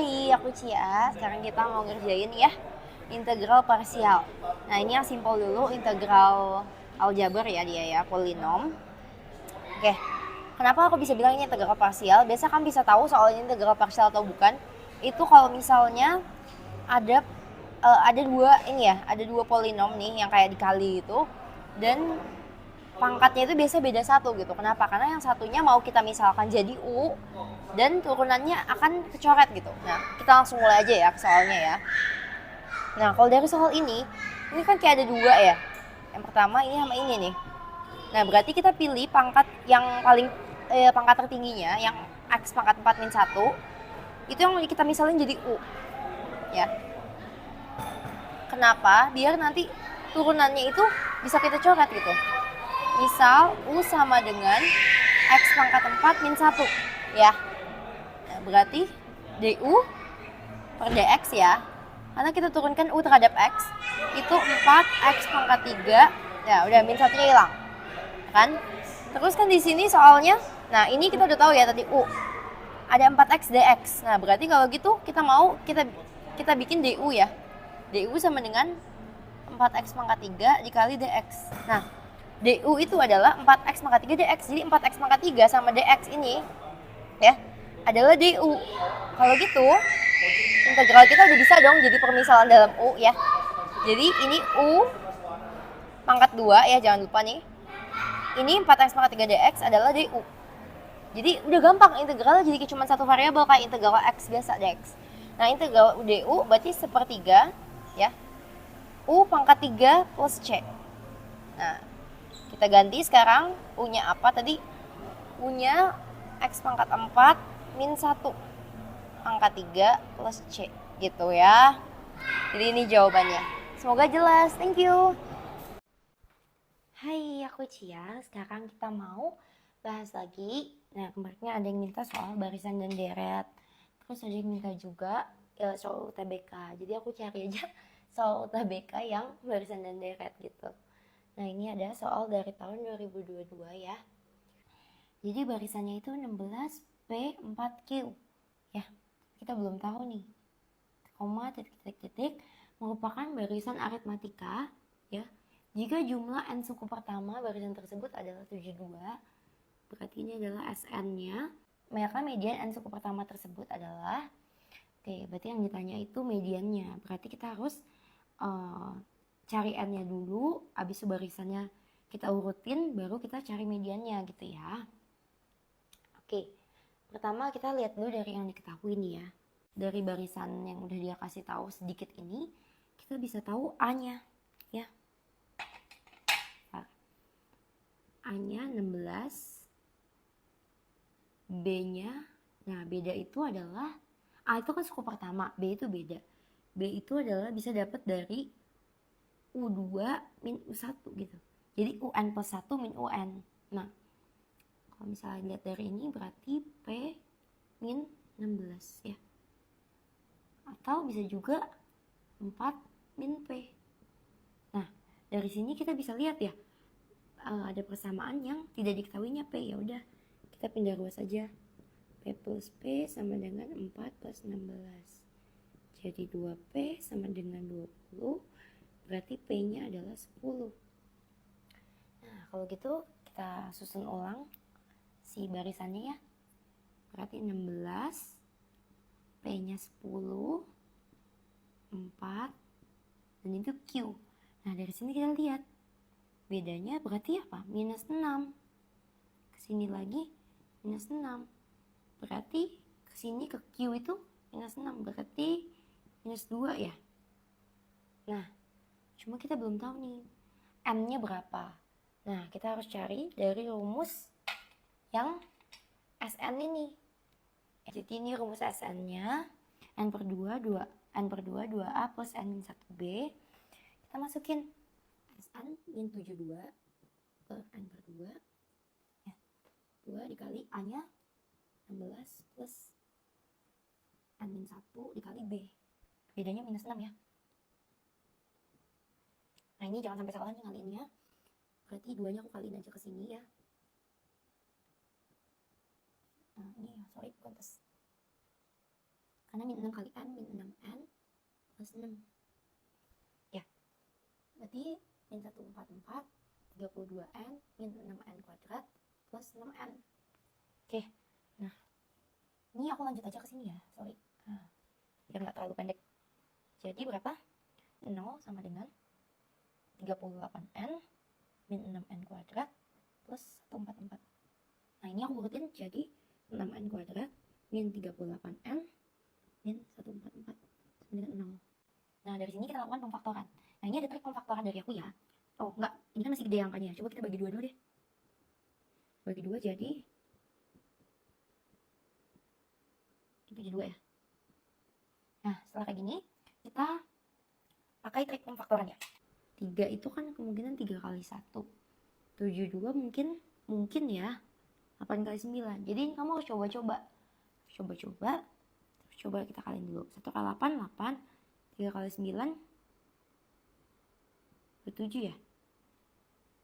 Hai, aku Cia. Sekarang kita mau ngerjain ya integral parsial. Nah, ini yang simpel dulu, integral aljabar ya dia ya, polinom. Oke, kenapa aku bisa bilang ini integral parsial? Biasa kan bisa tahu soal ini integral parsial atau bukan. Itu kalau misalnya ada ada dua polinom nih yang kayak dikali gitu. Dan pangkatnya itu biasanya beda satu gitu. Kenapa? Karena yang satunya mau kita misalkan jadi U dan turunannya akan kecoret gitu. Nah, kita langsung mulai aja ya ke soalnya ya. Nah, kalau dari soal ini kan kayak ada dua ya. Yang pertama ini sama ini nih. Nah, berarti kita pilih pangkat yang paling pangkat tertingginya yang X pangkat 4 min 1. Itu yang kita misalin jadi U. Ya. Kenapa? Biar nanti turunannya itu bisa kita coret gitu. Misal U sama dengan X pangkat 4 min 1 ya. Nah, berarti DU per DX ya. Karena kita turunkan U terhadap X itu 4X pangkat 3. Ya udah, min 1-nya hilang. Kan? Terus kan di sini soalnya, nah ini kita udah tahu ya tadi U. Ada 4X DX. Nah, berarti kalau gitu kita bikin DU ya. DU sama dengan 4X pangkat 3 dikali DX. Nah, DU itu adalah 4X pangkat 3 DX. Jadi 4X pangkat 3 sama DX ini ya adalah DU. Kalau gitu, integral kita udah bisa dong jadi permisalan dalam U ya. Jadi ini U pangkat 2 ya, jangan lupa nih. Ini 4X pangkat 3 DX adalah DU. Jadi udah gampang integralnya jadi cuma satu variabel kayak integral X biasa DX. Nah, integral DU berarti sepertiga ya. U pangkat 3 plus C. Nah, kita ganti sekarang U-nya apa tadi? U-nya X pangkat 4 min 1 pangkat 3 plus C gitu ya. Jadi ini jawabannya. Semoga jelas. Thank you. Hai, aku Cia. Sekarang kita mau bahas lagi. Nah, kemarin ada yang minta soal barisan dan deret. Terus ada yang minta juga soal UTBK. Jadi aku cari aja soal UTBK yang barisan dan deret gitu. Nah, ini ada soal dari tahun 2022 ya. Jadi barisannya itu 16P4Q. Ya, kita belum tahu nih. Koma, titik-titik merupakan barisan aritmatika ya. Jika jumlah n suku pertama barisan tersebut adalah 72, berarti ini adalah SN-nya. Maka median n suku pertama tersebut adalah, berarti yang ditanya itu mediannya. Berarti kita harus cari n-nya dulu, habis itu barisannya kita urutin, baru kita cari mediannya gitu ya. Oke, pertama kita lihat dulu dari yang diketahui nih ya. Dari barisan yang udah dia kasih tahu sedikit ini, kita bisa tahu A-nya ya. A-nya 16, B-nya, nah beda itu adalah, A itu kan suku pertama, B itu beda. B itu adalah bisa dapat dari U2 min U1 gitu. Jadi UN plus 1 min UN. Nah, kalau misalnya lihat dari ini berarti P min 16 ya. Atau bisa juga 4 min P. Nah, dari sini kita bisa lihat ya, ada persamaan yang tidak diketahuinya P. Ya udah, kita pindah ruas saja. P plus P sama dengan 4 plus 16. Jadi 2P sama dengan 20. Berarti P-nya adalah 10. Nah, kalau gitu kita susun ulang si barisannya ya. Berarti 16, P-nya 10, 4, dan itu Q. Nah, dari sini kita lihat bedanya berarti apa? Minus 6. Kesini lagi minus 6. Berarti kesini ke Q itu minus 6. Berarti minus 2 ya. Nah, cuma kita belum tahu nih N-nya berapa. Nah, kita harus cari dari rumus yang SN ini. Jadi ini rumus SN-nya. N per 2, 2A plus N-1B. Kita masukin SN min 72 per N per 2. Ya, 2 dikali A-nya 16 plus N-1 dikali B. Bedanya minus 6 ya. Nah, ini jangan sampai salah nih ngaliinnya. Berarti 2-nya aku kaliin aja ke sini ya. Nah, ini sorry bukan plus. karena min 6 kali n, min 6n plus 6 ya, berarti min 144 32n min 6n kuadrat plus 6n. Oke, nah ini aku lanjut aja ke sini ya, sorry, biar nggak terlalu pendek. Jadi berapa? 0 sama dengan 38n min 6n kuadrat plus 144. Nah ini aku urutin jadi 6n kuadrat min 38n min 144 sama dengan 0. Nah dari sini kita lakukan pemfaktoran. Nah ini ada trik pemfaktoran dari aku ya. Oh enggak, ini kan masih gede angkanya. Coba kita bagi 2 dulu deh. Bagi 2 jadi 2 ya. Nah setelah kayak gini kita pakai trik pemfaktoran ya. 3 itu kan kemungkinan 3 kali 1. 72 mungkin ya 8 kali 9. Jadi kamu harus coba-coba. Terus coba kita kaliin dulu. 1 kali 8, 8. 3 kali 9, 27 ya.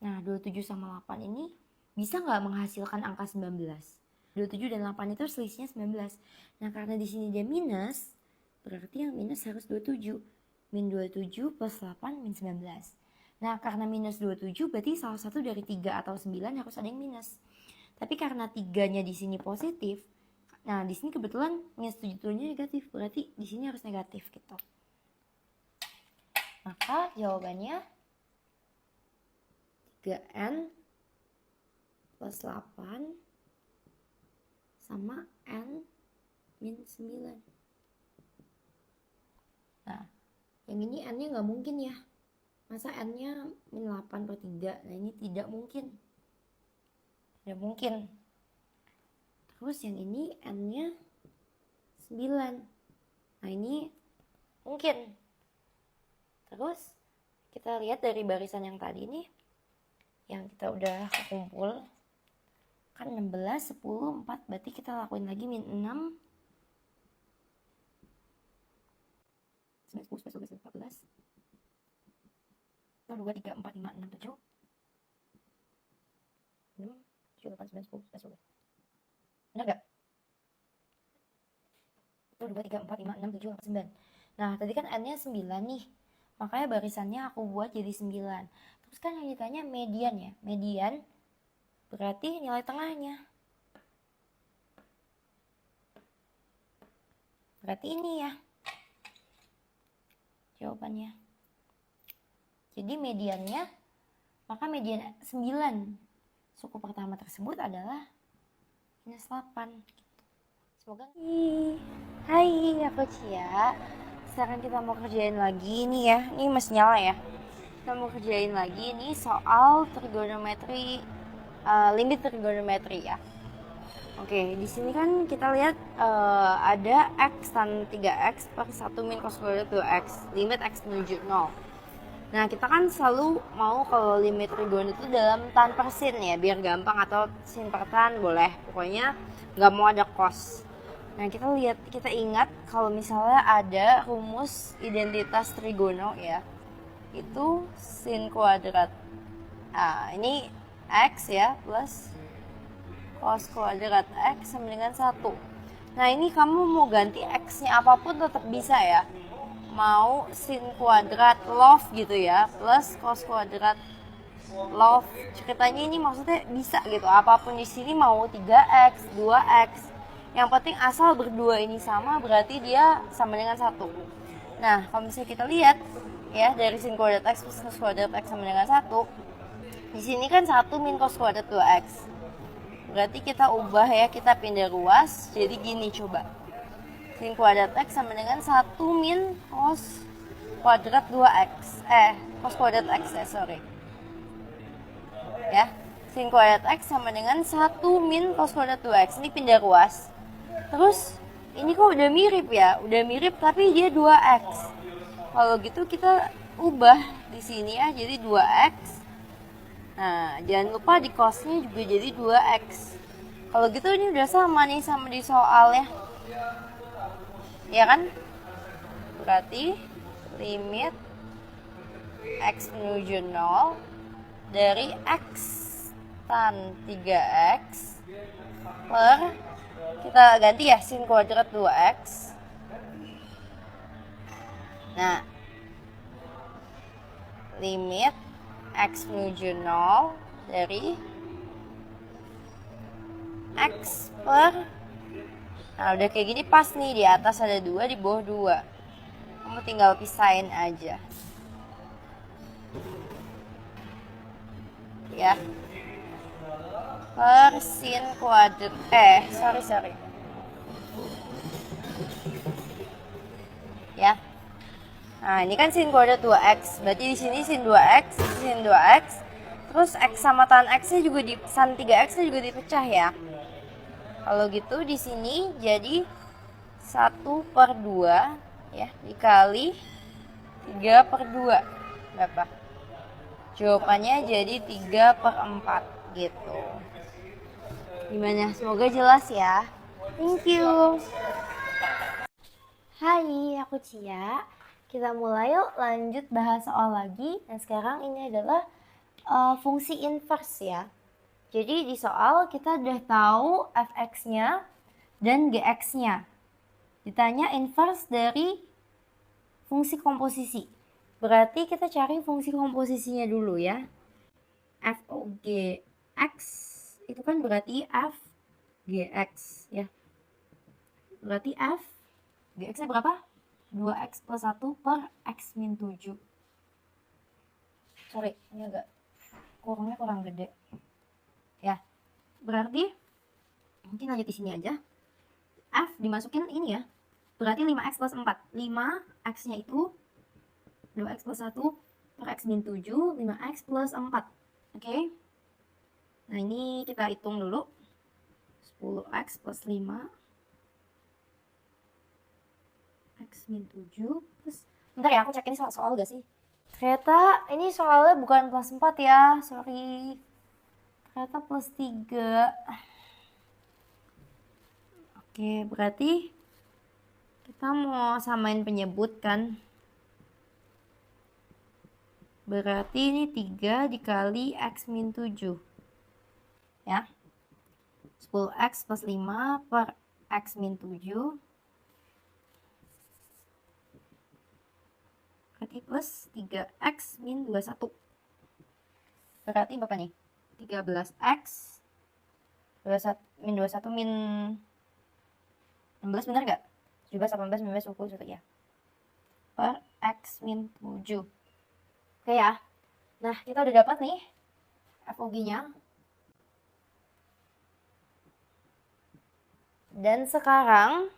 Nah 27 sama 8 ini bisa nggak menghasilkan angka 19? 27 dan 8 itu selisihnya 19. Nah karena di sini dia minus, berarti yang minus harus 27. Min 27 plus 8 min 19. Nah karena minus 27 berarti salah satu dari 3 atau 9 harus ada yang minus. Tapi karena 3-nya di sini positif, nah di sini kebetulan minus 7-nya negatif, berarti di sini harus negatif gitu. Maka jawabannya 3n plus 8 sama n min 9. Nah yang ini n-nya nggak mungkin ya. Masa n-nya min 8 per 3? Nah ini tidak mungkin. Tidak mungkin. Terus yang ini n-nya 9. Nah ini mungkin. Terus kita lihat dari barisan yang tadi nih, yang kita udah kumpul kan 16, 10, 4, berarti kita lakuin lagi min 6 9, 10, 11, 12, 14 2, 3, 4, 5, 6, 7 6, 7, 8, 9, 10, 11, 12. Benar gak? 1, 2, 3, 4, 5, 6, 7, 8, 9. Nah tadi kan n-nya 9 nih, makanya barisannya aku buat jadi 9. Terus kan yang ditanya median ya. Median berarti nilai tengahnya. Berarti ini ya jawabannya. Jadi mediannya, maka median 9 suku pertama tersebut adalah minus 8. Semoga. Hai, aku Cia. Sekarang kita mau kerjain lagi nih ya. Ini masih nyala ya. Kita mau kerjain lagi nih soal trigonometri, limit trigonometri ya. Oke, di sini kan kita lihat ada x tan 3x per 1 min cos kuadrat 2x, limit x menuju 0. Nah, kita kan selalu mau kalau limit trigon itu dalam tan per sin ya, biar gampang, atau sin per tan boleh. Pokoknya nggak mau ada cos. Nah, kita ingat kalau misalnya ada rumus identitas trigono ya, itu sin kuadrat. Nah, ini x ya plus cos kuadrat x sama dengan 1. Nah ini kamu mau ganti x-nya apapun tetap bisa ya. Mau sin kuadrat log gitu ya, plus cos kuadrat log. Ceritanya ini maksudnya bisa gitu, apapun di sini mau 3x, 2x. Yang penting asal berdua ini sama, berarti dia sama dengan 1. Nah kalau misalnya kita lihat ya, dari sin kuadrat x plus cos kuadrat x sama dengan 1. Di sini kan 1 min cos kuadrat 2x. Berarti kita ubah ya, kita pindah ruas. Jadi gini coba. Sin kuadrat x sama dengan 1 min cos kuadrat 2x. Cos kuadrat x sorry. Ya, sin kuadrat x sama dengan 1 min cos kuadrat 2x. Ini pindah ruas. Terus ini kok udah mirip ya? Udah mirip tapi dia 2x. Kalau gitu kita ubah di sini ya, jadi 2x. Nah, jangan lupa di cosnya juga jadi 2x. Kalau gitu ini udah sama nih sama di soal ya. Ya kan? Berarti limit x menuju 0 dari x tan 3x per, kita ganti ya, sin kuadrat 2x Nah, limit X menuju 0 dari X per, nah udah kayak gini pas nih, di atas ada 2, di bawah 2. Kamu tinggal pisahin aja. Ya. Per sin kuadrat, sorry. Ya. Nah, ini kan sin kuadrat 2x. Berarti di sini sin 2x, sin 2x. Terus x sama tan x-nya juga di sin 3x-nya juga dipecah ya. Kalau gitu di sini jadi 1/2 ya dikali 3/2. Berapa? Jawabannya jadi 3/4 gitu. Gimana? Semoga jelas ya. Thank you. Hai, aku Cia. Kita mulai yuk lanjut bahas soal lagi. Dan sekarang ini adalah fungsi inverse ya. Jadi di soal kita udah tahu fx-nya dan gx-nya. Ditanya inverse dari fungsi komposisi. Berarti kita cari fungsi komposisinya dulu ya. F O G X itu kan berarti F Gx ya. Berarti F Gx-nya berapa? 2x plus 1 per x min 7. Sorry, ini agak kurang gede. Ya, berarti mungkin lanjut di sini aja. F dimasukin ini ya. Berarti 5x plus 4. 5x-nya itu 2x plus 1 per x min 7, 5x plus 4. Oke. Nah, ini kita hitung dulu. 10x plus 5 x min 7 plus, bentar ya, aku cek ini soal gak sih? Ternyata ini soalnya bukan plus 4 ya, sorry. Ternyata plus 3. Oke, berarti kita mau samain penyebut kan. Berarti ini 3 dikali x min 7. Ya. 10x plus 5 per x min 7. Berarti plus 3x min 21. Berarti berapa nih? 13x min 21 min 16, benar gak? 17, 18, 19, 20, 1 ya. Per x min 7. Oke ya. Nah, kita udah dapat nih FOG-nya. Dan sekarang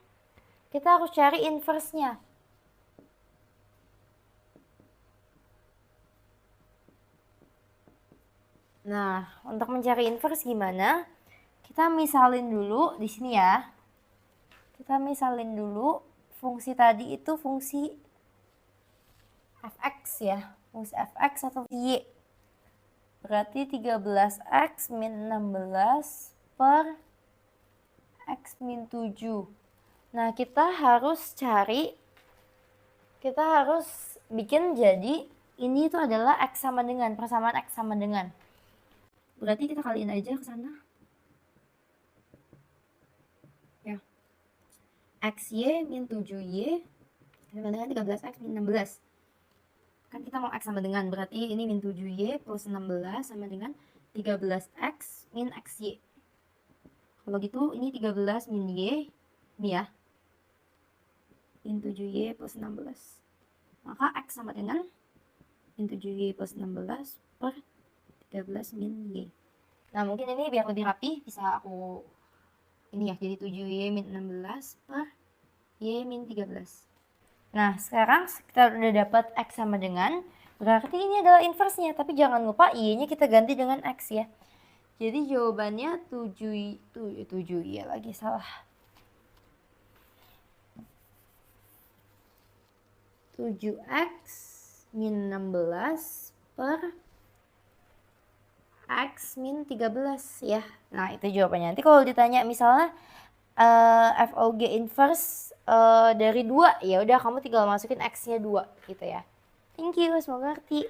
kita harus cari inverse-nya. Nah, untuk mencari inverse gimana? Kita misalin dulu di sini ya. Kita misalin dulu fungsi tadi itu fungsi fx ya. Fungsi fx atau y. Berarti 13x min 16 per x min 7. Nah, kita harus bikin jadi ini itu adalah x sama dengan, persamaan x sama dengan. Berarti kita kaliin aja ke sana. Ya. XY min 7Y sama dengan 13x min 16. Kan kita mau x sama dengan, berarti ini min 7Y plus 16 sama dengan 13x min XY. Kalau gitu ini 13 min Y, ini ya, min 7Y plus 16. Maka x sama dengan min 7Y plus 16 per 13 min Y. Nah, mungkin ini biar lebih rapi bisa aku ini ya, jadi 7Y min 16 per Y min 13. Nah, sekarang kita udah dapat x sama dengan, berarti ini adalah inverse-nya, tapi jangan lupa Y-nya kita ganti dengan x ya. Jadi jawabannya 7Y lagi salah. 7x min 16 per x min 13 ya. Nah, itu jawabannya. Nanti kalau ditanya misalnya FOG inverse dari 2, ya udah kamu tinggal masukin x-nya 2 gitu ya. Thank you, semoga ngerti.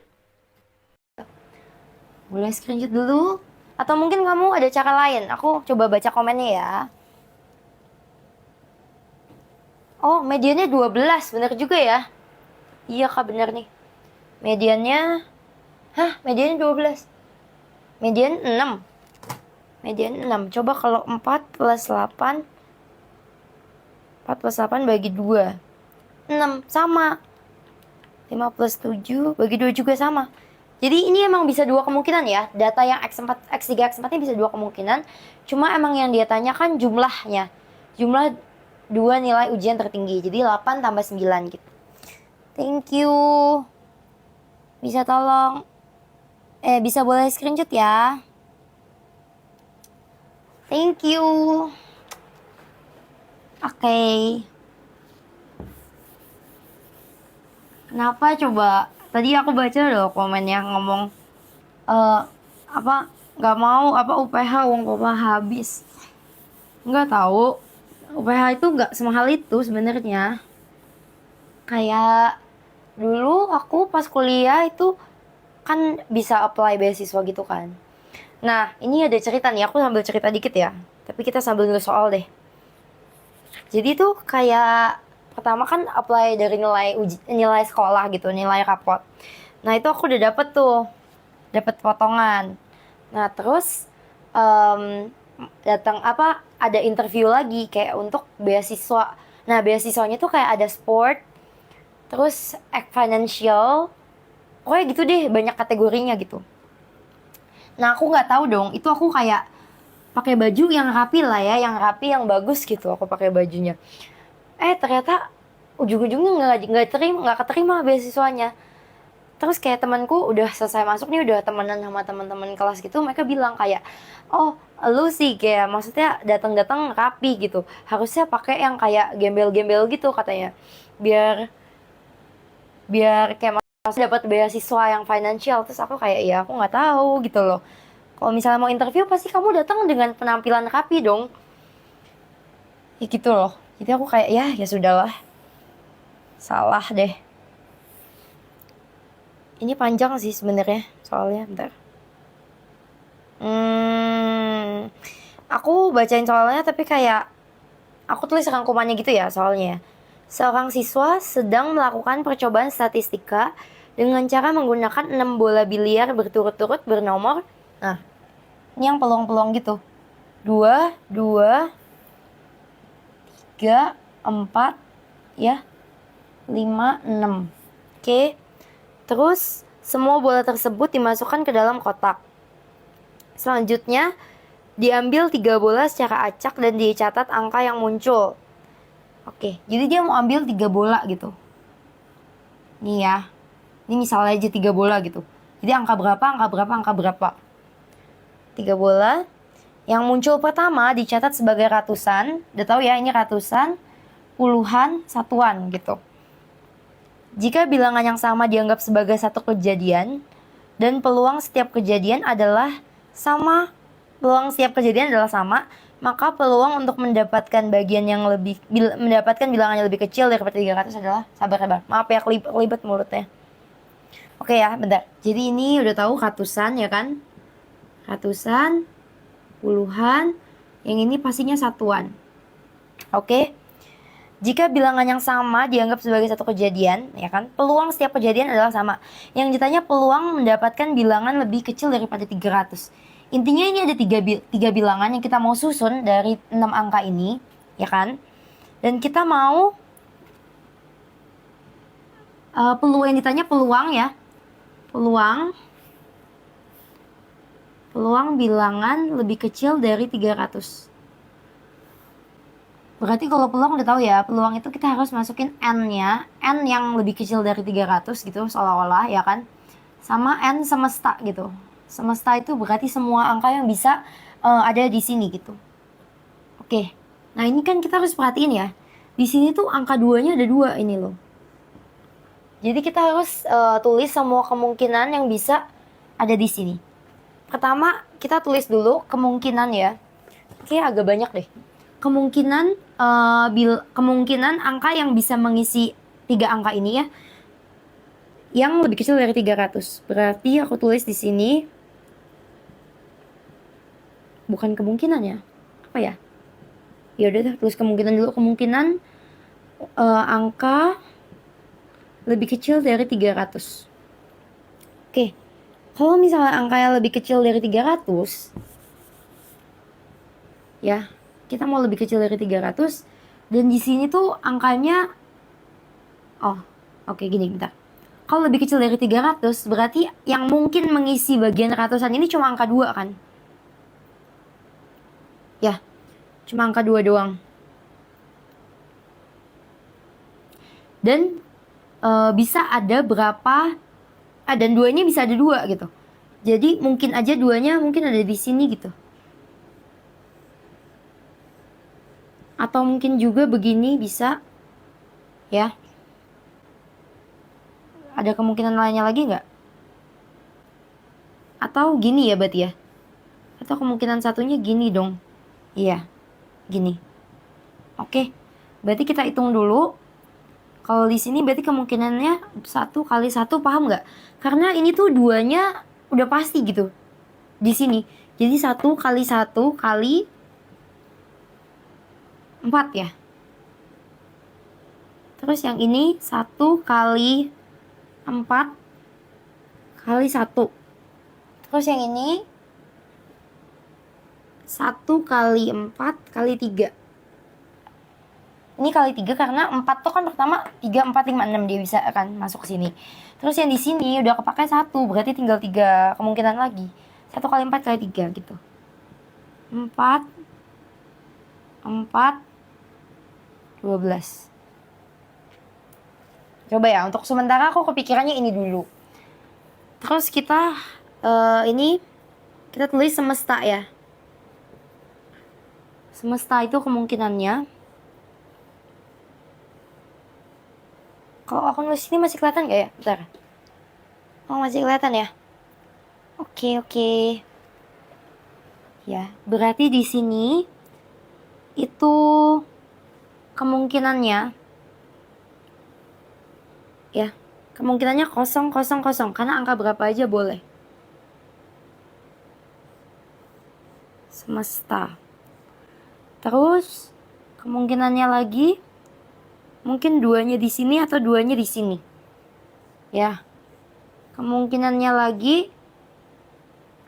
Boleh screenshot dulu atau mungkin kamu ada cara lain. Aku coba baca komennya ya. Oh, mediannya 12, bener juga ya. Iya kak, bener nih. Mediannya, mediannya 12. Median 6. Median 6. Coba kalau 4 plus 8. 4 plus 8 bagi 2. 6, sama. 5 plus 7 bagi 2 juga sama. Jadi ini emang bisa dua kemungkinan ya. Data yang X4, X3, X4 ini bisa dua kemungkinan. Cuma emang yang dia tanyakan jumlahnya. Jumlah dua nilai ujian tertinggi. Jadi 8 tambah 9 gitu. Thank you. Bisa tolong, bisa boleh screenshot ya. Thank you. Oke. Kenapa coba? Tadi aku baca loh komen yang ngomong apa nggak mau apa UPH, uang papa habis. Nggak tahu. UPH itu nggak semahal itu sebenarnya. Kayak dulu aku pas kuliah itu kan bisa apply beasiswa gitu kan. Nah, ini ada cerita nih, aku sambil cerita dikit ya. Tapi kita sambil nulis soal deh. Jadi tuh kayak pertama kan apply dari nilai sekolah gitu, nilai rapot. Nah, itu aku udah dapet tuh, dapet potongan. Nah, terus datang apa ada interview lagi kayak untuk beasiswa. Nah, beasiswanya tuh kayak ada sport, terus financial, pokoknya gitu deh, banyak kategorinya gitu. Nah, aku nggak tahu dong, itu aku kayak pakai baju yang rapi lah ya, yang rapi, yang bagus gitu, aku pakai bajunya. Ternyata ujung-ujungnya nggak keterima beasiswanya. Terus kayak temanku udah selesai masuk nih, udah temenan sama teman-teman kelas gitu, mereka bilang kayak, oh lu sih kayak maksudnya datang-datang rapi gitu, harusnya pakai yang kayak gembel-gembel gitu katanya, biar biar kayak masih dapat beasiswa yang financial. Terus aku kayak ya aku nggak tahu gitu loh, kalau misalnya mau interview pasti kamu datang dengan penampilan rapi dong, ya gitu loh. Jadi aku kayak ya sudahlah, salah deh. Ini panjang sih sebenarnya soalnya, bentar. Aku bacain soalnya tapi kayak aku tulis rangkumannya gitu ya soalnya. Seorang siswa sedang melakukan percobaan statistika dengan cara menggunakan 6 bola biliar berturut-turut bernomor. Nah, ini yang peluang-peluang gitu. 2, 2, 3, 4, ya. 5, 6. Oke. Terus semua bola tersebut dimasukkan ke dalam kotak. Selanjutnya diambil 3 bola secara acak dan dicatat angka yang muncul. Oke, jadi dia mau ambil 3 bola gitu. Nih ya, ini misalnya aja 3 bola gitu. Jadi angka berapa, angka berapa, angka berapa. 3 bola. Yang muncul pertama dicatat sebagai ratusan. Udah tahu ya, ini ratusan, puluhan, satuan gitu. Jika bilangan yang sama dianggap sebagai satu kejadian, dan peluang setiap kejadian adalah sama, maka peluang untuk mendapatkan mendapatkan bilangan yang lebih kecil daripada 300 adalah, sabar. Maaf ya, kelibet mulutnya. Oke ya, bentar. Jadi ini udah tahu ratusan ya kan? Ratusan, puluhan, yang ini pastinya satuan. Oke. Jika bilangan yang sama dianggap sebagai satu kejadian, ya kan? Peluang setiap kejadian adalah sama. Yang ditanya peluang mendapatkan bilangan lebih kecil daripada 300. Intinya ini ada 3 bilangan yang kita mau susun dari 6 angka ini, ya kan? Dan kita mau peluang, yang ditanya peluang ya. Peluang bilangan lebih kecil dari 300. Berarti kalau peluang udah tahu ya, peluang itu kita harus masukin N-nya, N yang lebih kecil dari 300 gitu, seolah-olah ya kan. Sama N semesta gitu. Semesta itu berarti semua angka yang bisa ada di sini gitu. Oke. Nah, ini kan kita harus perhatiin ya. Di sini tuh angka 2-nya ada 2 ini loh. Jadi kita harus tulis semua kemungkinan yang bisa ada di sini. Pertama, kita tulis dulu kemungkinan ya. Oke, agak banyak deh. Kemungkinan angka yang bisa mengisi 3 angka ini ya, yang lebih kecil dari 300. Berarti aku tulis di sini, bukan kemungkinan ya, apa ya? Ya udah tulis kemungkinan dulu. Kemungkinan angka lebih kecil dari 300. Oke, kalau misalnya angkanya lebih kecil dari 300, ya, kita mau lebih kecil dari 300, dan di sini tuh angkanya, oke, gini, bentar. Kalau lebih kecil dari 300, berarti yang mungkin mengisi bagian ratusan ini cuma angka 2 kan? Ya, cuma angka 2 doang. Dan bisa ada berapa, dan 2-nya bisa ada 2 gitu. Jadi mungkin aja 2-nya mungkin ada di sini gitu. Atau mungkin juga begini bisa, ya. Ada kemungkinan lainnya lagi nggak? Atau gini ya berarti ya? Atau kemungkinan satunya gini dong? Iya, gini. Oke, berarti kita hitung dulu. Kalau di sini berarti kemungkinannya 1 kali 1, paham nggak? Karena ini tuh 2-nya udah pasti gitu di sini. Jadi 1 kali 1 kali 4 ya. Terus yang ini 1 kali 4 kali 1. Terus yang ini 1 kali 4 kali 3. Ini kali 3 karena 4 tuh kan pertama 3, 4, 5, 6 dia bisa kan masuk ke sini. Terus yang di sini udah kepakai 1, berarti tinggal 3 kemungkinan lagi. 1 kali 4 kali 3 gitu. 4, 12. Coba ya, untuk sementara aku kepikirannya ini dulu. Terus kita ini kita tulis semesta ya. Semesta itu kemungkinannya, kalau aku nulis ini masih kelihatan gak ya? Bentar. Oh, masih kelihatan ya? Oke. Ya, berarti di sini itu kemungkinannya, ya, kemungkinannya 0, 0, 0, karena angka berapa aja boleh. Semesta. Terus kemungkinannya lagi mungkin 2-nya di sini atau 2-nya di sini. Ya. Kemungkinannya lagi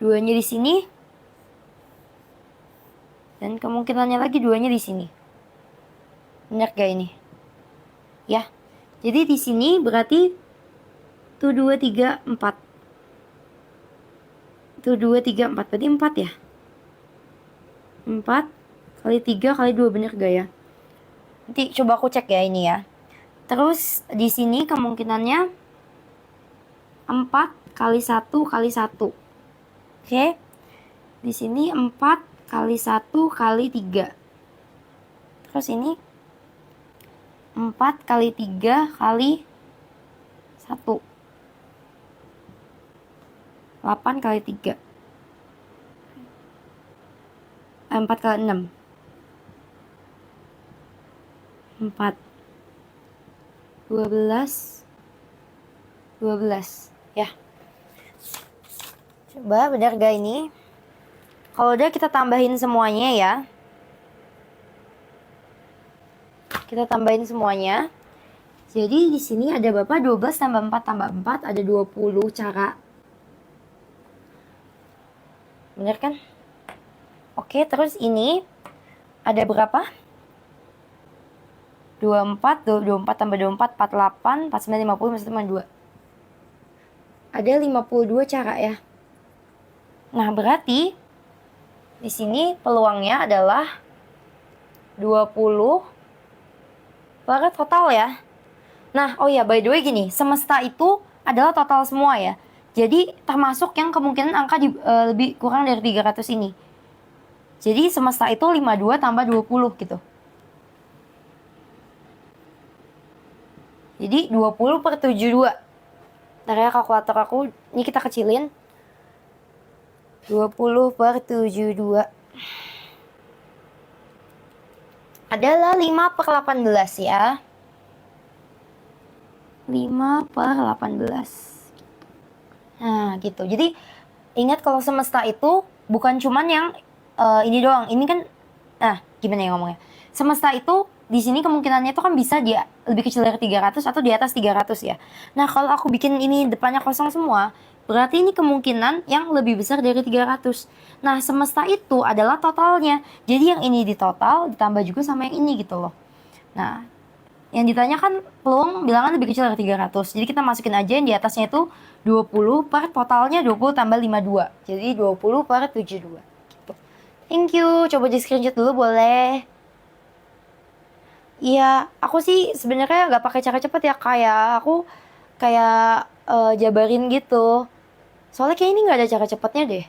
2-nya di sini. Dan kemungkinannya lagi 2-nya di sini. Benar gak ini? Ya. Jadi di sini berarti 1, 2, 3, 4. 1, 2, 3, 4. Berarti 4 ya? 4 kali 3 kali 2, bener gak ya? Nanti coba aku cek ya ini ya. Terus di sini kemungkinannya 4 kali 1 kali 1. Oke. Di sini 4 kali 1 kali 3. Terus ini 4 kali 3 kali 1. 8 kali 3. 4 kali 6. 4. 12 ya. Coba benar gak ini? Kalau udah kita tambahin semuanya ya. Kita tambahin semuanya. Jadi di sini ada berapa? 12 tambah 4 tambah 4 ada 20 cara. Bener kan? Oke, terus ini ada berapa? 24, 24 tambah 24, 48, 49, 50, 51, 52. Ada 52 cara ya. Nah, berarti di sini peluangnya adalah 20 per total ya. Nah, oh ya, by the way gini, semesta itu adalah total semua ya. Jadi termasuk yang kemungkinan angka lebih kurang dari 300 ini. Jadi semesta itu 52 tambah 20 gitu. Jadi 20 per 72. Ntar ya kalkulator aku, ini kita kecilin. 20 per 72 adalah 5 per 18 ya. 5 per 18. Nah gitu. Jadi ingat kalau semesta itu bukan cuman yang ini doang. Ini kan, nah gimana ya ngomongnya. Semesta itu di sini kemungkinannya itu kan bisa dia lebih kecil dari 300 atau di atas 300 ya. Nah, kalau aku bikin ini depannya kosong semua, berarti ini kemungkinan yang lebih besar dari 300. Nah, semesta itu adalah totalnya. Jadi yang ini ditotal ditambah juga sama yang ini gitu loh. Nah, yang ditanya kan peluang bilangan lebih kecil dari 300. Jadi kita masukin aja yang di atasnya itu 20 per totalnya 20 tambah 52. Jadi 20 per 72. Gitu. Thank you. Coba di screenshot dulu boleh. Iya, aku sih sebenarnya nggak pakai cara cepet ya, kayak aku kayak jabarin gitu. Soalnya kayak ini nggak ada cara cepetnya deh.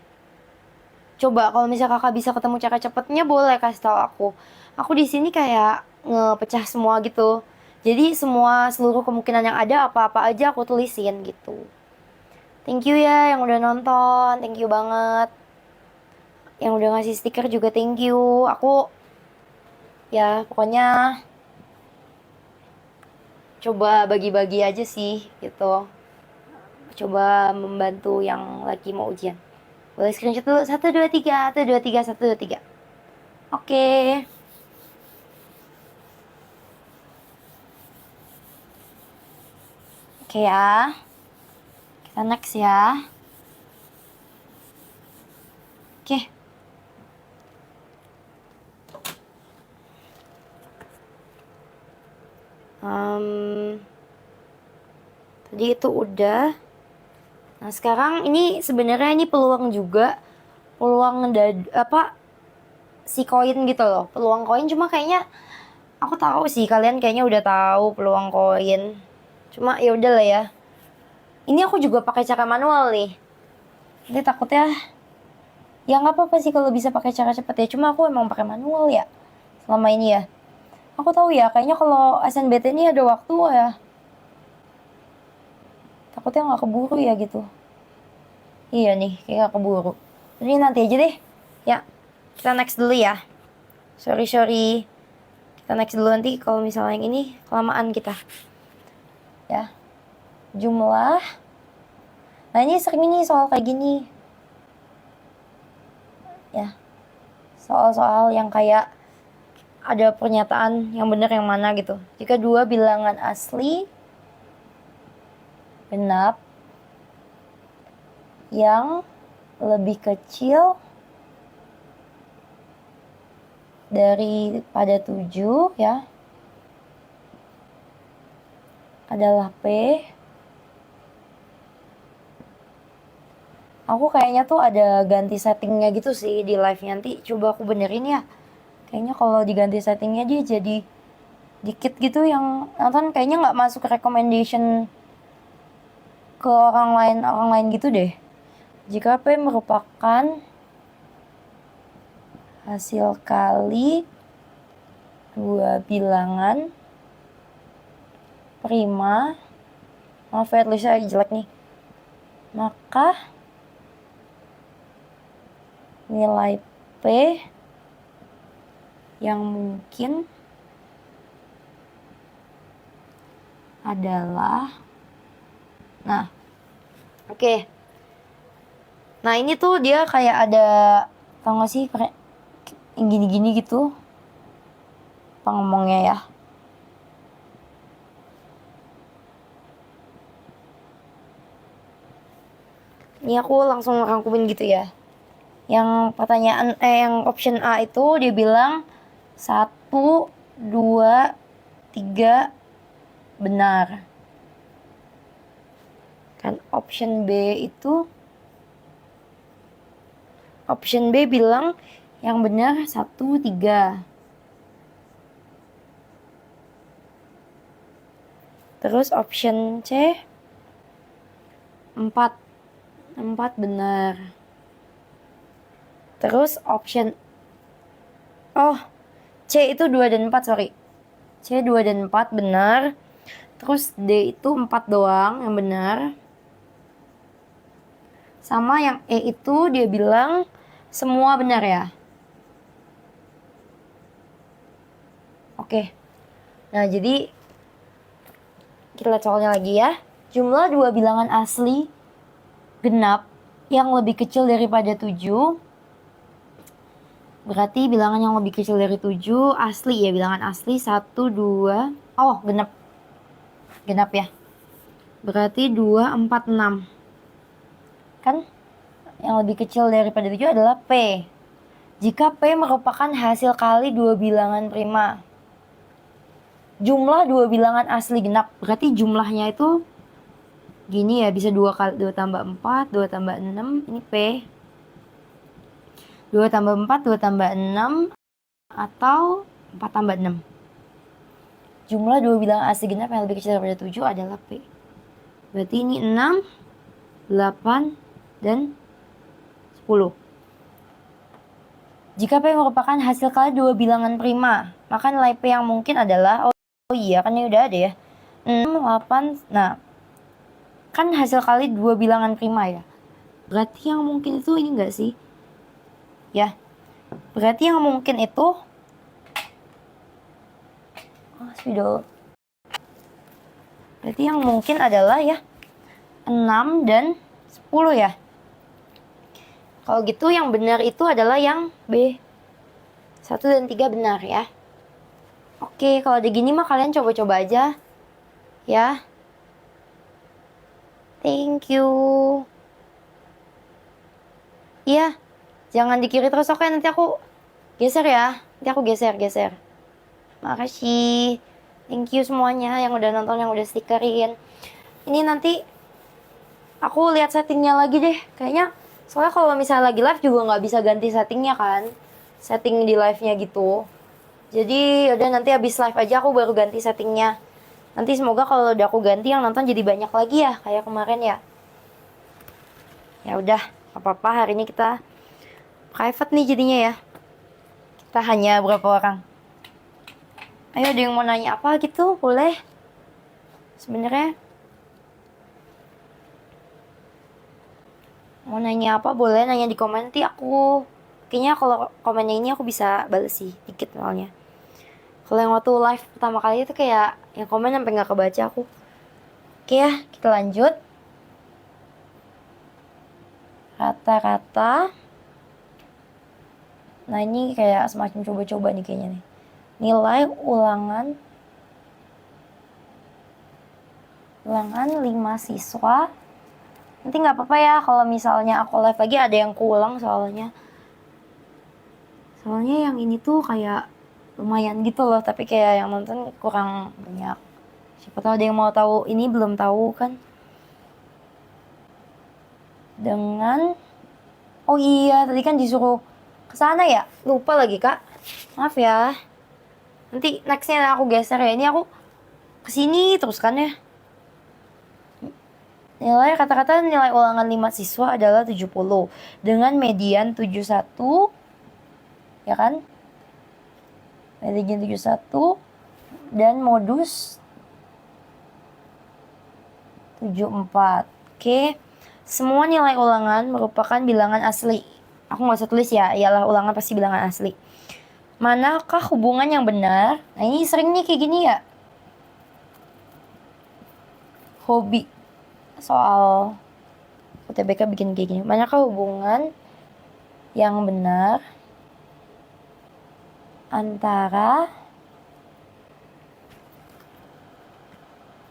Coba kalau misalnya kakak bisa ketemu cara cepetnya boleh kasih tahu aku. Aku di sini kayak ngepecah semua gitu. Jadi semua seluruh kemungkinan yang ada apa-apa aja aku tulisin gitu. Thank you ya yang udah nonton, thank you banget. Yang udah ngasih stiker juga thank you. Aku ya pokoknya coba bagi-bagi aja sih gitu. Coba membantu yang lagi mau ujian. Boleh screenshot dulu. 1, 2, 3. 1, 2, 3. 1, 2, 3. Oke. Oke ya. Kita next ya. Oke. Tadi itu udah. Nah, sekarang ini sebenarnya ini peluang juga. Peluang si koin gitu loh. Peluang koin cuma kayaknya aku tahu sih kalian kayaknya udah tahu peluang koin. Cuma ya udah lah ya. Ini aku juga pakai cara manual nih. Jadi takutnya ya nggak apa-apa sih kalau bisa pakai cara cepet ya. Cuma aku emang pakai manual ya selama ini ya. Aku tahu ya kayaknya kalau SNBT ini ada waktu ya. Takutnya nggak keburu ya gitu. Iya nih kayak nggak keburu. Jadi nanti aja deh. Ya kita next dulu ya. Sorry. Kita next dulu nanti kalau misalnya yang ini kelamaan kita. Ya. Jumlah. Nah ini sering nih soal kayak gini. Ya. Soal-soal yang kayak ada pernyataan yang benar yang mana gitu. Jika dua bilangan asli genap yang lebih kecil daripada 7 ya adalah P. Aku kayaknya tuh ada ganti settingnya gitu sih di live nanti. Coba aku benerin ya. Kayaknya kalau diganti settingnya dia jadi dikit gitu yang nonton kayaknya nggak masuk recommendation ke orang lain gitu deh. Jika P merupakan hasil kali dua bilangan prima, maaf ya tulisnya jelek nih, maka nilai P yang mungkin adalah oke. Nah ini tuh dia kayak ada tau gak sih yang gini-gini gitu ngomongnya ya. Ini aku langsung rangkumin gitu ya. Yang pertanyaan yang option A itu dia bilang 1, 2, 3 benar. Kan option B bilang yang benar 1, 3. Terus option C 4 benar. Terus option C itu 2 dan 4 sorry. C 2 dan 4 benar. Terus D itu 4 doang yang benar. Sama yang E itu dia bilang semua benar ya. Oke. Nah jadi kita lihat soalnya lagi ya. Jumlah dua bilangan asli genap yang lebih kecil daripada 7 Berarti bilangan yang lebih kecil dari 7 asli ya, bilangan asli 1, 2. Oh, genap. Genap ya. Berarti 2, 4, 6. Kan yang lebih kecil daripada 7 adalah P. Jika P merupakan hasil kali dua bilangan prima. Jumlah dua bilangan asli genap. Berarti jumlahnya itu gini ya, bisa 2 tambah 4, 2 tambah 6. Ini P. 2 tambah 4, 2 tambah 6, atau 4 tambah 6. Jumlah dua bilangan asli genap yang lebih kecil daripada 7 adalah P. Berarti ini 6, 8, dan 10. Jika P merupakan hasil kali dua bilangan prima, maka nilai P yang mungkin adalah, oh iya kan ini udah ada ya, 6, 8, nah kan hasil kali dua bilangan prima ya. Berarti yang mungkin itu ini enggak sih? Ya, berarti yang mungkin itu spidol. Berarti yang mungkin adalah ya 6 dan 10 ya. Kalau gitu yang benar itu adalah yang B. 1 dan 3 benar ya. Oke, kalau ada gini mah kalian coba-coba aja ya. Thank you. Iya, jangan di kiri terus, oke, nanti aku geser ya. Nanti aku geser. Makasih. Thank you semuanya yang udah nonton, yang udah stikerin. Ini nanti aku lihat settingnya lagi deh. Kayaknya soalnya kalau misalnya lagi live juga nggak bisa ganti settingnya kan. Setting di live-nya gitu. Jadi udah nanti habis live aja aku baru ganti settingnya. Nanti semoga kalau udah aku ganti yang nonton jadi banyak lagi ya, kayak kemarin ya. Ya udah, apa-apa hari ini kita private nih jadinya ya. Kita hanya berapa orang? Ayo, ada yang mau nanya apa gitu? Boleh. Sebenarnya mau nanya apa boleh nanya di komen, nanti aku kayaknya kalau komennya ini aku bisa bales sih dikit soalnya. Kalau yang waktu live pertama kali itu kayak yang komen sampai nggak kebaca aku. Oke ya, kita lanjut. Rata-rata. Nah ini kayak semacam coba-coba nih kayaknya nih. Nilai ulangan 5 siswa. Nanti nggak apa-apa ya kalau misalnya aku live lagi ada yang kuulang soalnya. Soalnya yang ini tuh kayak lumayan gitu loh, tapi kayak yang nonton kurang banyak. Siapa tahu ada yang mau tahu, ini belum tahu kan. Dengan oh iya, tadi kan disuruh ke sana ya, lupa lagi kak, maaf ya. Nanti nextnya aku geser ya, ini aku kesini terus kan ya. Nilai kata-kata nilai ulangan 5 siswa adalah 70 dengan median 71 ya kan, median 71 dan modus 74. Oke, semua nilai ulangan merupakan bilangan asli. Aku nggak usah tulis ya, ialah ulangan pasti bilangan asli. Manakah hubungan yang benar? Nah ini sering nih kayak gini ya, hobi soal UTBK bikin kayak gini. Manakah hubungan yang benar antara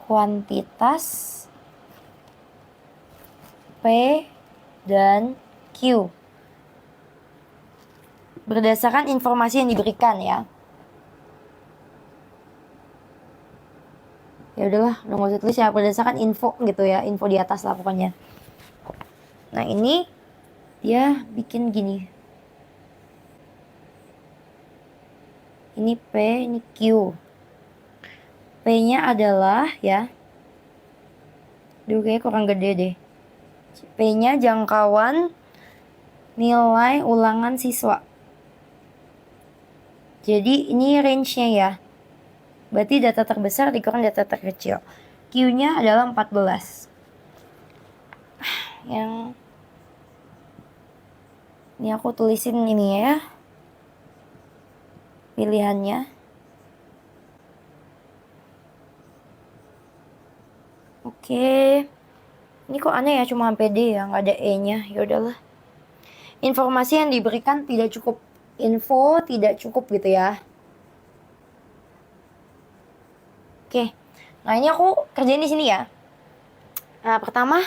kuantitas P dan Q berdasarkan informasi yang diberikan ya. Ya udahlah, udah nggak usah tulis ya, berdasarkan info gitu ya, info di atas lah pokoknya. Nah ini dia bikin gini. Ini P, ini Q. P-nya adalah ya, duh kayaknya kurang gede deh. P-nya jangkauan nilai ulangan siswa. Jadi ini range-nya ya. Berarti data terbesar dikurang data terkecil. Q-nya adalah 14. Yang ini aku tulisin ini ya, pilihannya. Oke. Ini kok aneh ya, cuma PD ya, nggak ada E-nya. Ya udahlah. Informasi yang diberikan tidak cukup. info tidak cukup gitu ya. Oke, nah ini aku kerjain di sini ya. Nah pertama,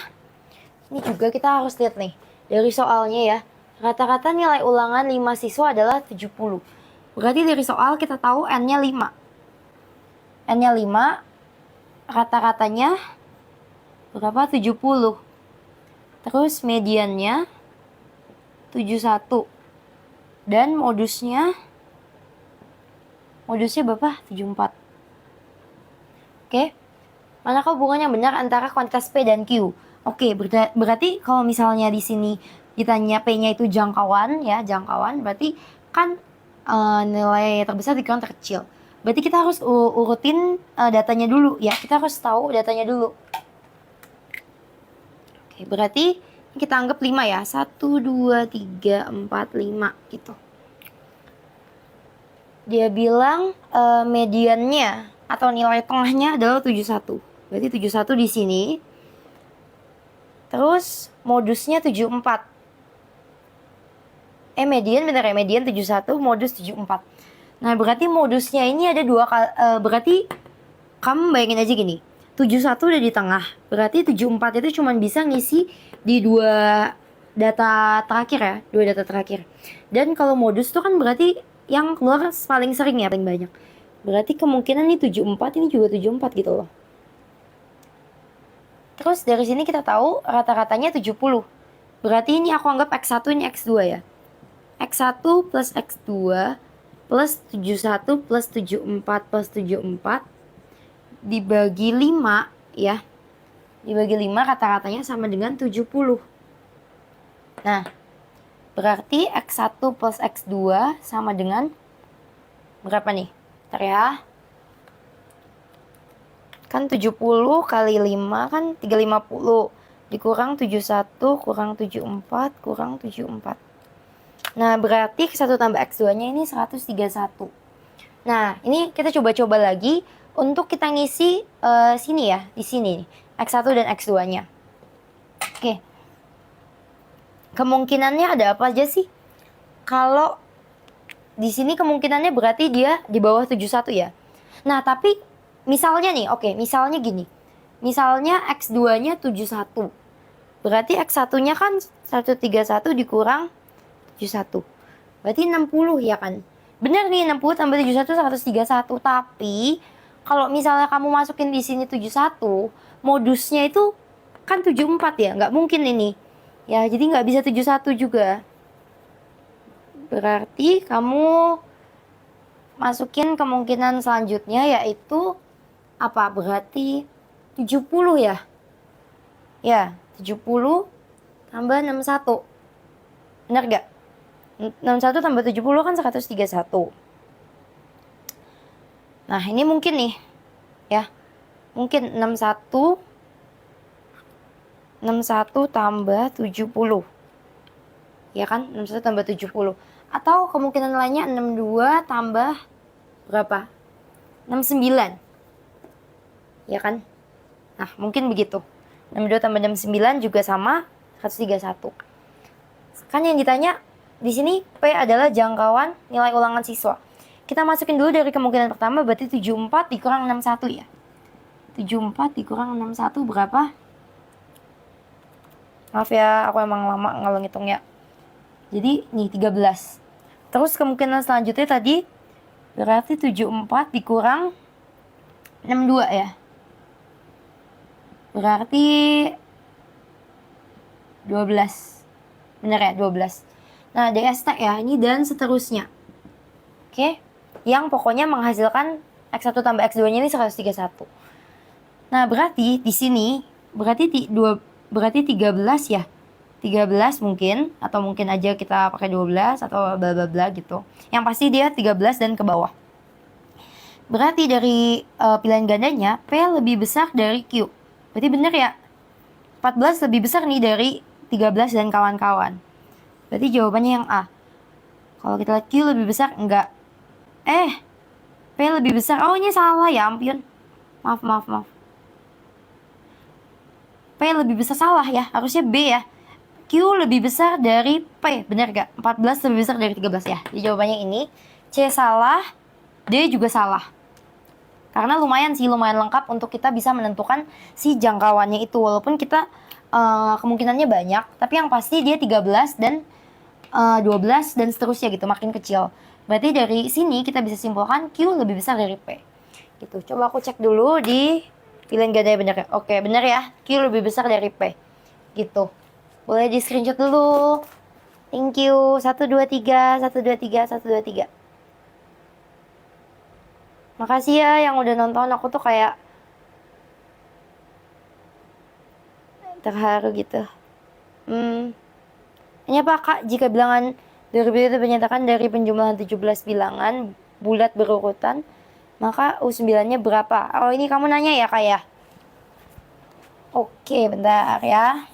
ini juga kita harus lihat nih dari soalnya ya. Rata-rata nilai ulangan 5 siswa adalah 70. Berarti dari soal kita tahu N-nya 5. N-nya 5, rata-ratanya berapa? 70. Terus mediannya 71. Dan modusnya berapa? 74. Oke. Manakah hubungan yang benar antara kuantitas P dan Q? Oke, berarti kalau misalnya di sini ditanya P-nya itu jangkauan ya, jangkauan berarti kan nilai terbesar dikurangi terkecil. Berarti kita harus urutin datanya dulu ya. Kita harus tahu datanya dulu. Oke, berarti kita anggap 5 ya. 1, 2, 3, 4, 5 gitu. Dia bilang mediannya atau nilai tengahnya adalah 71. Berarti 71 di sini. Terus modusnya 74. Median bener ya, median 71, modus 74. Nah, berarti modusnya ini ada dua kali, berarti kamu bayangin aja gini. 71 udah di tengah. Berarti 74 itu cuma bisa ngisi di dua data terakhir ya, dua data terakhir. Dan kalau modus tuh kan berarti yang keluar paling sering ya, paling banyak. Berarti kemungkinan ini 74, ini juga 74 gitu loh. Terus dari sini kita tahu rata-ratanya 70. Berarti ini aku anggap X1, ini X2 ya. X1 plus X2 plus 71 plus 74 plus 74 dibagi 5 ya. Dibagi 5 rata-ratanya sama dengan 70. Nah, berarti X1 plus X2 sama dengan berapa nih? Bentar ya. Kan 70 kali 5 kan 350. Dikurang 71 kurang 74 kurang 74. Nah, berarti X1 tambah X2-nya ini 131. Nah, ini kita coba-coba lagi untuk kita ngisi sini ya, di sini. X1 dan X2-nya. Oke. Kemungkinannya ada apa aja sih? Kalau di sini kemungkinannya berarti dia di bawah 71 ya. Nah, tapi misalnya nih, oke, misalnya gini. Misalnya X2-nya 71. Berarti X1-nya kan 131 dikurang 71. Berarti 60 ya kan? Bener nih, 60 tambah 71 131. Tapi kalau misalnya kamu masukin di sini 71, modusnya itu kan 74 ya, nggak mungkin ini. Ya, jadi nggak bisa 71 juga. Berarti kamu masukin kemungkinan selanjutnya yaitu apa? Berarti 70 ya? Ya, 70 tambah 61. Bener gak? 61 tambah 70 kan 131. Nah, ini mungkin nih. Ya. Mungkin 61 tambah 70. Ya kan? 61 tambah 70. Atau kemungkinan lainnya 62 tambah berapa? 69. Ya kan? Nah, mungkin begitu. 62 tambah 69 juga sama 131. Kan yang ditanya di sini P adalah jangkauan nilai ulangan siswa. Kita masukin dulu dari kemungkinan pertama, berarti 74 dikurang 61 ya. 74 dikurang 61 berapa? Maaf ya, aku emang lama kalau ngitungnya. Jadi nih 13. Terus kemungkinan selanjutnya tadi berarti 74 dikurang 62 ya. Berarti 12. Bener ya, 12. Nah, DST ya, ini dan seterusnya. Oke. Yang pokoknya menghasilkan X1 tambah X2-nya ini 131. Nah, berarti di sini berarti 13 ya. 13 mungkin, atau mungkin aja kita pakai 12 atau bla bla bla gitu. Yang pasti dia 13 dan ke bawah. Berarti dari pilihan gandanya P lebih besar dari Q. Berarti bener ya. 14 lebih besar nih dari 13 dan kawan-kawan. Berarti jawabannya yang A. Kalau kita lihat Q lebih besar, enggak. P lebih besar. Oh, ini salah ya, ampun. Maaf. P lebih besar, salah ya. Harusnya B ya. Q lebih besar dari P, benar gak? 14 lebih besar dari 13 ya. Jadi jawabannya ini. C salah, D juga salah. Karena lumayan lengkap untuk kita bisa menentukan si jangkauannya itu. Walaupun kita kemungkinannya banyak, tapi yang pasti dia 13 dan 12 dan seterusnya gitu, makin kecil. Berarti dari sini kita bisa simpulkan Q lebih besar dari P. Gitu. Coba aku cek dulu di pilihan ganda benar ya. Oke, benar ya. Q lebih besar dari P. Gitu. Boleh di screenshot dulu. Thank you. 1, 2, 3, 1, 2, 3, 1, 2, 3. Makasih ya yang udah nonton. Aku tuh kayak terharu gitu. Ini apa kak? Jika bilangan dari itu dinyatakan dari penjumlahan 17 bilangan bulat berurutan, maka U9-nya berapa? Oh ini kamu nanya ya kak ya? Oke bentar ya.